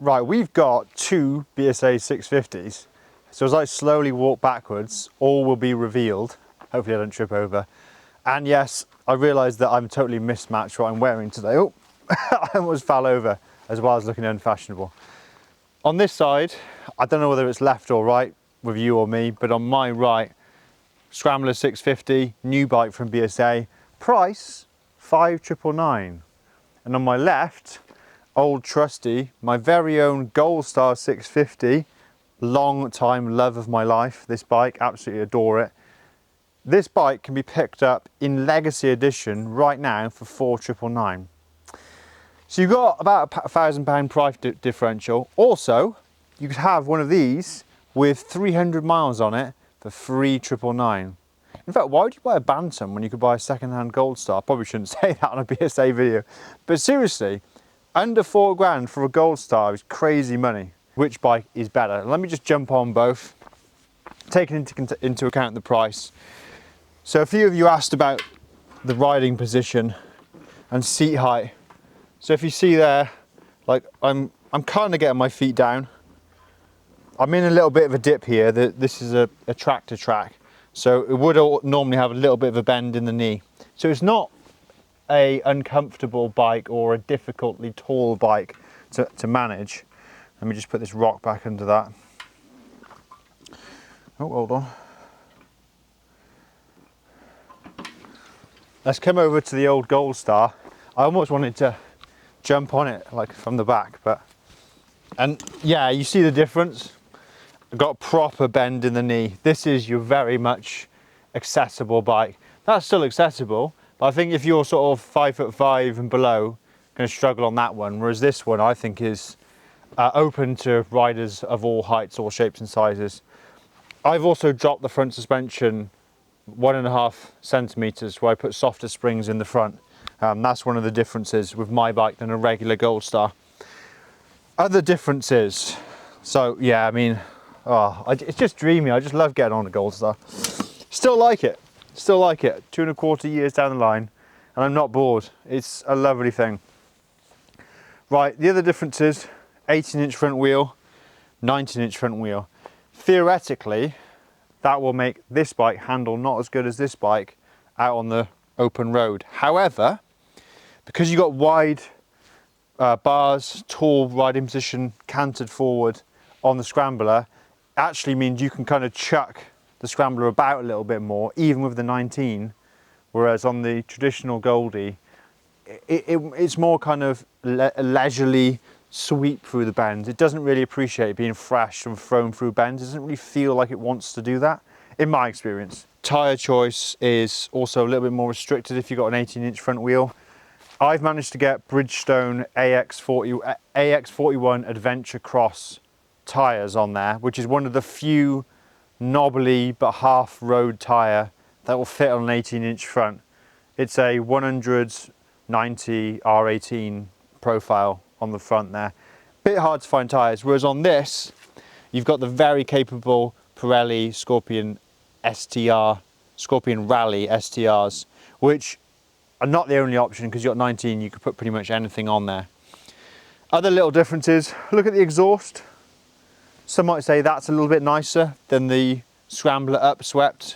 Right, we've got two BSA 650s. So as I slowly walk backwards, all will be revealed. Hopefully I don't trip over. And yes, I realise that I'm totally mismatched what I'm wearing today. Oh, I almost fell over as well as looking unfashionable. On this side, I don't know whether it's left or right with you or me, but on my right, Scrambler 650, new bike from BSA, price 5,999. And on my left, old trusty, my very own Goldstar 650, long time love of my life, this bike, absolutely adore it. This bike can be picked up in Legacy Edition right now for 4,999. So you've got about £1,000 price differential. Also, you could have one of these with 300 miles on it for 3,999. In fact, why would you buy a Bantam when you could buy a second-hand Goldstar? Probably shouldn't say that on a BSA video. But seriously, under £4,000 for a Goldstar is crazy money. Which bike is better? Let me just jump on both, taking into account the price. So a few of you asked about the riding position and seat height. So if you see there, like I'm kind of getting my feet down. I'm in a little bit of a dip here. This is a tractor track. So it would normally have a little bit of a bend in the knee. So it's not a uncomfortable bike or a difficultly tall bike to manage. Let me just put this rock back under that. Oh, hold on. Let's come over to the old Goldstar. I almost wanted to jump on it like from the back, and yeah, you see the difference. I've got a proper bend in the knee. This is your very much accessible bike. That's still accessible, but I think if you're sort of 5'5" and below, going to struggle on that one. Whereas this one, I think, is open to riders of all heights, all shapes and sizes. I've also dropped the front suspension 1.5 centimeters, where I put softer springs in the front. That's one of the differences with my bike than a regular Goldstar. Other differences. So yeah, I mean, it's just dreamy. I just love getting on a Goldstar. Still like it. Still like it. 2.25 years down the line, and I'm not bored. It's a lovely thing. Right, the other difference is 18-inch front wheel, 19-inch front wheel. Theoretically, that will make this bike handle not as good as this bike out on the open road. However, because you've got wide bars, tall riding position, canted forward on the Scrambler, actually means you can kind of chuck the Scrambler about a little bit more, even with the 19, whereas on the traditional Goldie, it's more kind of leisurely sweep through the bends. It doesn't really appreciate being thrashed and thrown through bends. It doesn't really feel like it wants to do that, in my experience. Tyre choice is also a little bit more restricted if you've got an 18-inch front wheel. I've managed to get Bridgestone AX41 Adventure Cross tyres on there, which is one of the few knobbly but half road tyre that will fit on an 18-inch front. It's a 190 R18 profile on the front there. Bit hard to find tyres, whereas on this, you've got the very capable Pirelli Scorpion STR, Scorpion Rally STRs, which are not the only option because you've got 19, you could put pretty much anything on there. Other little differences, look at the exhaust. Some might say that's a little bit nicer than the Scrambler upswept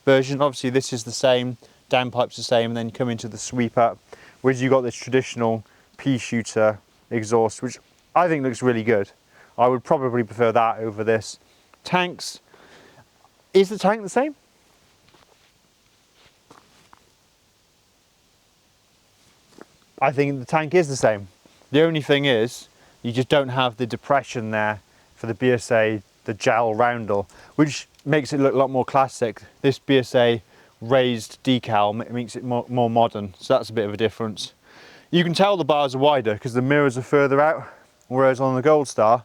version. Obviously this is the same, downpipe's the same, and then you come into the sweep up, whereas you've got this traditional pea shooter exhaust, which I think looks really good. I would probably prefer that over this. Tanks, is the tank the same? I think the tank is the same. The only thing is, you just don't have the depression there for the BSA, the gel roundel, which makes it look a lot more classic. This BSA raised decal makes it more modern, so that's a bit of a difference. You can tell the bars are wider because the mirrors are further out, whereas on the Goldstar,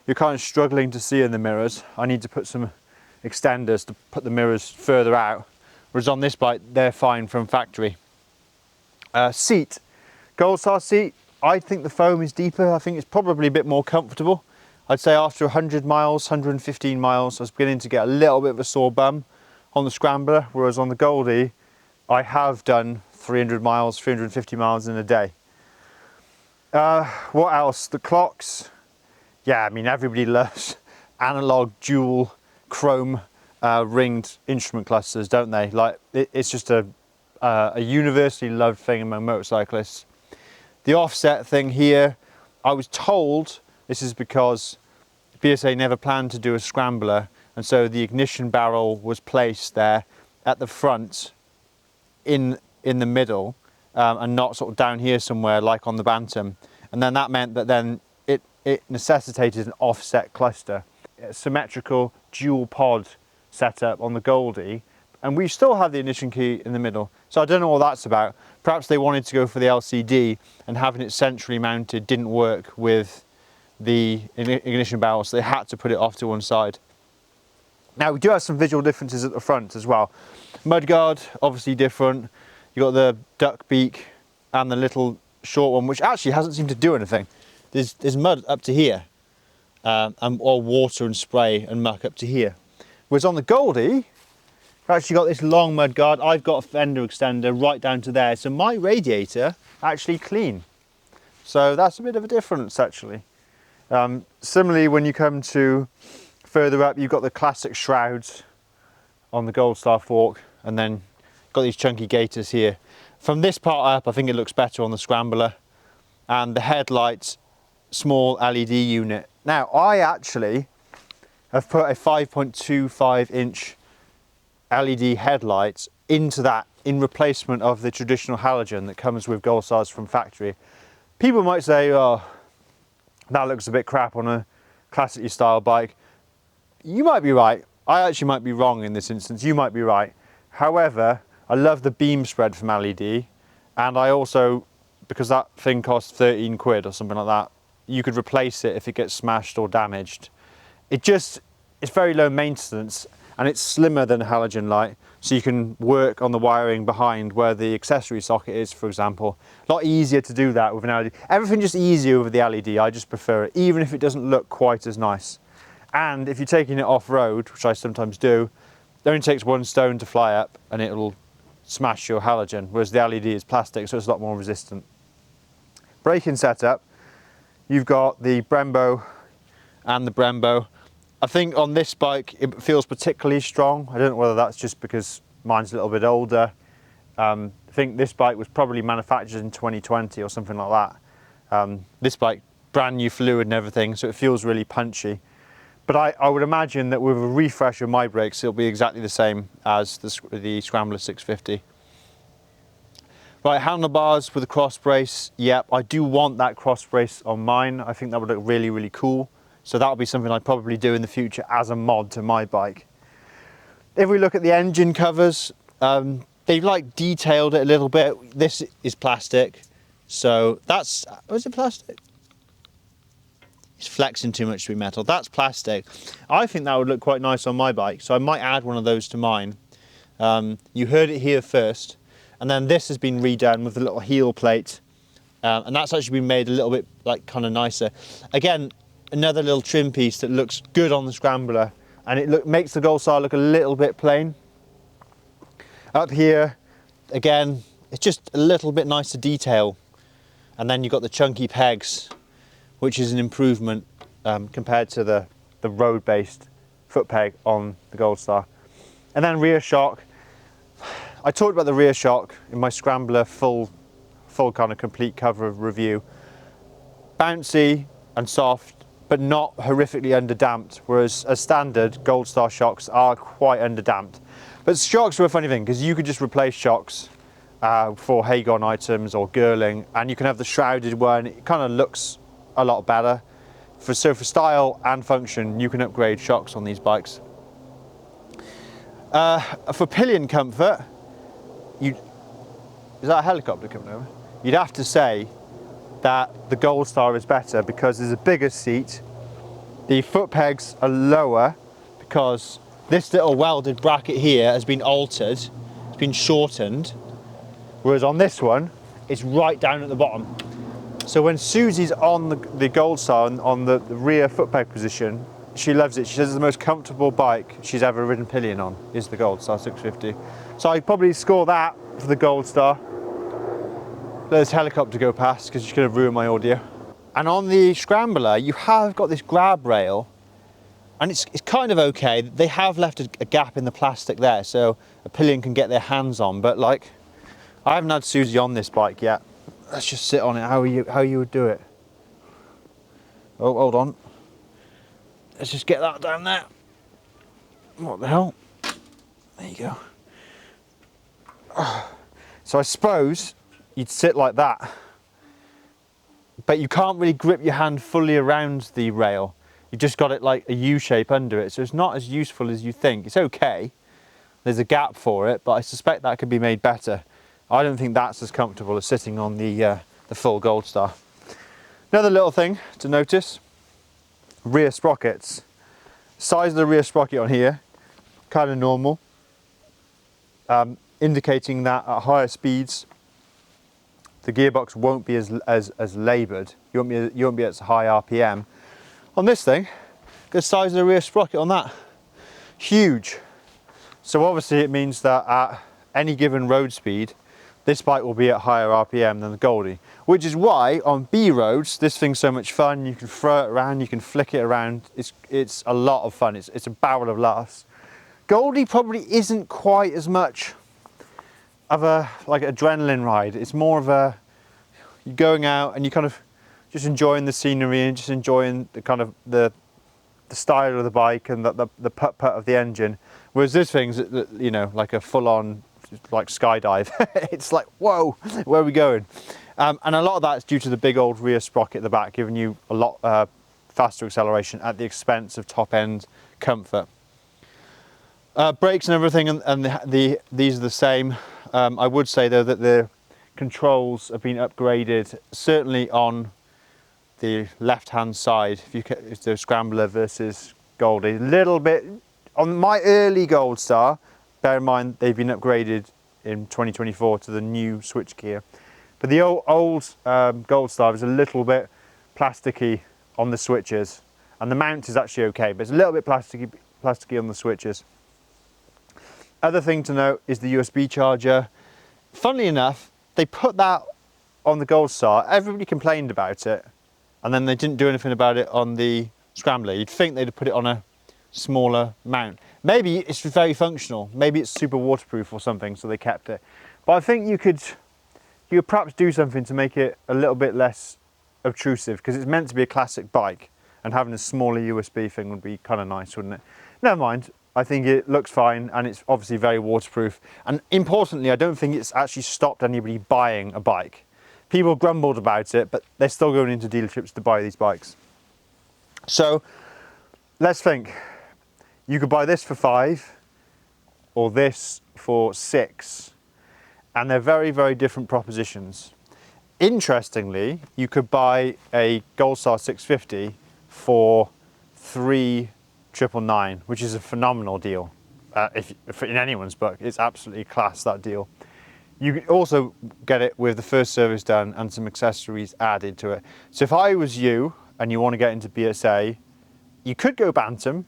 you're kind of struggling to see in the mirrors. I need to put some extenders to put the mirrors further out, whereas on this bike, they're fine from factory. Seat, Goldstar seat, I think the foam is deeper. I think it's probably a bit more comfortable. I'd say after 100 miles, 115 miles, I was beginning to get a little bit of a sore bum on the Scrambler, whereas on the Goldie, I have done 300 miles, 350 miles in a day. What else? The clocks. yeah, I mean, everybody loves analog dual chrome ringed instrument clusters, don't they? Like, it's just a universally loved thing among motorcyclists. The offset thing here, I was told this is because BSA never planned to do a scrambler, and so the ignition barrel was placed there at the front in the middle, and not sort of down here somewhere like on the Bantam. And then that meant that then it necessitated an offset cluster, a symmetrical dual pod setup on the Goldie, and we still have the ignition key in the middle. So I don't know what that's about. Perhaps they wanted to go for the LCD, and having it centrally mounted didn't work with the ignition barrel, so they had to put it off to one side. Now we do have some visual differences at the front as well. Mudguard, obviously different. You've got the duck beak and the little short one, which actually hasn't seemed to do anything. There's mud up to here, or water and spray and muck up to here. Whereas on the Goldie, we've actually got this long mud guard. I've got a fender extender right down to there. So my radiator actually clean. So that's a bit of a difference actually. Similarly, when you come to further up, you've got the classic shrouds on the Goldstar fork, and then got these chunky gaiters here. From this part up, I think it looks better on the Scrambler. And the headlights, small LED unit. Now, I actually have put a 5.25 inch LED headlights into that in replacement of the traditional halogen that comes with Goldstars from factory. People might say, oh, that looks a bit crap on a classically style bike. You might be right. I actually might be wrong in this instance. You might be right. However, I love the beam spread from LED, and I also, because that thing costs 13 quid or something like that, you could replace it if it gets smashed or damaged. It's very low maintenance, and it's slimmer than a halogen light, so you can work on the wiring behind where the accessory socket is, for example. A lot easier to do that with an LED. Everything just easier with the LED. I just prefer it, even if it doesn't look quite as nice. And if you're taking it off-road, which I sometimes do, it only takes 1 stone to fly up and it'll smash your halogen, whereas the LED is plastic, so it's a lot more resistant. Braking setup, you've got the Brembo and the Brembo. I think on this bike it feels particularly strong. I don't know whether that's just because mine's a little bit older. I think this bike was probably manufactured in 2020 or something like that. This bike, brand new fluid and everything, so it feels really punchy. But I would imagine that with a refresh of my brakes, it'll be exactly the same as the Scrambler 650. Right, handlebars with a cross brace. Yep, I do want that cross brace on mine. I think that would look really, really cool. So that'll be something I'd probably do in the future as a mod to my bike. If we look at the engine covers, they've like detailed it a little bit. This is plastic. So that's, is it plastic? It's flexing too much to be metal. That's plastic. I think that would look quite nice on my bike, so I might add one of those to mine. You heard it here first. And then this has been redone with a little heel plate. And that's actually been made a little bit like kind of nicer. Again, another little trim piece that looks good on the Scrambler, and it makes the Goldstar look a little bit plain. Up here, again, it's just a little bit nicer detail. And then you've got the chunky pegs, which is an improvement compared to the road-based foot peg on the Goldstar. And then rear shock. I talked about the rear shock in my Scrambler full kind of complete cover review. Bouncy and soft, but not horrifically underdamped, whereas as standard, Goldstar shocks are quite underdamped. But shocks are a funny thing, because you could just replace shocks for Hagon items or Girling, and you can have the shrouded one. It kind of looks a lot better. So for style and function, you can upgrade shocks on these bikes. For pillion comfort, is that a helicopter coming over? You'd have to say that the Goldstar is better because there's a bigger seat. The foot pegs are lower because this little welded bracket here has been altered. It's been shortened. Whereas on this one, it's right down at the bottom. So when Susie's on the Goldstar on the rear foot peg position, she loves it. She says it's the most comfortable bike she's ever ridden Pillion on, is the Goldstar 650. So I'd probably score that for the Goldstar. Let this helicopter go past because she's going to ruin my audio. And on the Scrambler, you have got this grab rail, and it's kind of okay. They have left a gap in the plastic there, so a Pillion can get their hands on, but like, I haven't had Susie on this bike yet. Let's just sit on it, how you would do it. Oh, hold on. Let's just get that down there. What the hell? There you go. So I suppose you'd sit like that, but you can't really grip your hand fully around the rail. You just got it like a U shape under it, so it's not as useful as you think. It's okay, there's a gap for it, but I suspect that could be made better. I don't think that's as comfortable as sitting on the full Goldstar. Another little thing to notice, rear sprockets. Size of the rear sprocket on here, kind of normal, indicating that at higher speeds the gearbox won't be as laboured. You won't be at high RPM. On this thing, the size of the rear sprocket on that, huge. So obviously it means that at any given road speed, this bike will be at higher RPM than the Goldie, which is why on B roads this thing's so much fun. You can throw it around, you can flick it around. It's a lot of fun. It's a barrel of laughs. Goldie probably isn't quite as much of a like adrenaline ride. It's more of a, you're going out and you kind of just enjoying the scenery and just enjoying the kind of the style of the bike and the putt-putt of the engine. Whereas this thing's, you know, like a full-on like skydive. It's like, whoa, where are we going? And a lot of that is due to the big old rear sprocket at the back, giving you a lot faster acceleration at the expense of top-end comfort. Brakes and everything, and these are the same. I would say though that the controls have been upgraded, certainly on the left-hand side. If the Scrambler versus Goldie, a little bit on my early Goldstar. Bear in mind they've been upgraded in 2024 to the new switchgear, but the old Goldstar is a little bit plasticky on the switches, and the mount is actually okay, but it's a little bit plasticky on the switches. Other thing to note is the USB charger. Funnily enough, they put that on the Goldstar. Everybody complained about it, and then they didn't do anything about it on the Scrambler. You'd think they'd put it on a smaller mount. Maybe it's very functional. Maybe it's super waterproof or something, so they kept it. But I think you could perhaps do something to make it a little bit less obtrusive, because it's meant to be a classic bike, and having a smaller USB thing would be kind of nice, wouldn't it? Never mind. I think it looks fine, and it's obviously very waterproof. And importantly, I don't think it's actually stopped anybody buying a bike. People grumbled about it, but they're still going into dealerships to buy these bikes. So let's think. You could buy this for 5 or this for 6, and they're very, very different propositions. Interestingly, you could buy a Goldstar 650 for 3,999, which is a phenomenal deal. If in anyone's book, it's absolutely class, that deal. You can also get it with the first service done and some accessories added to it. So if I was you and you want to get into BSA, you could go Bantam,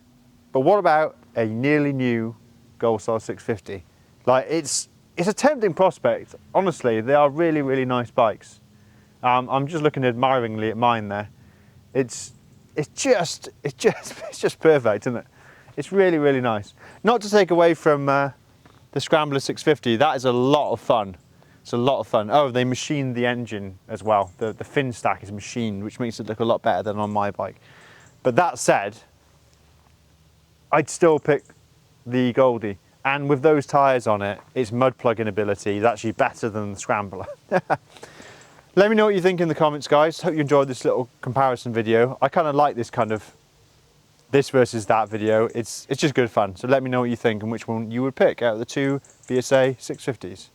but what about a nearly new Goldstar 650? Like, it's a tempting prospect. Honestly, they are really, really nice bikes. I'm just looking admiringly at mine there. It's just perfect, isn't it? It's really, really nice. Not to take away from the Scrambler 650, that is a lot of fun. It's a lot of fun. Oh, they machined the engine as well. The fin stack is machined, which makes it look a lot better than on my bike. But that said, I'd still pick the Goldie. And with those tyres on it, its mud plugging ability is actually better than the Scrambler. Let me know what you think in the comments, guys. Hope you enjoyed this little comparison video. I kind of like this kind of this versus that video. It's just good fun. So let me know what you think and which one you would pick out of the two BSA 650s.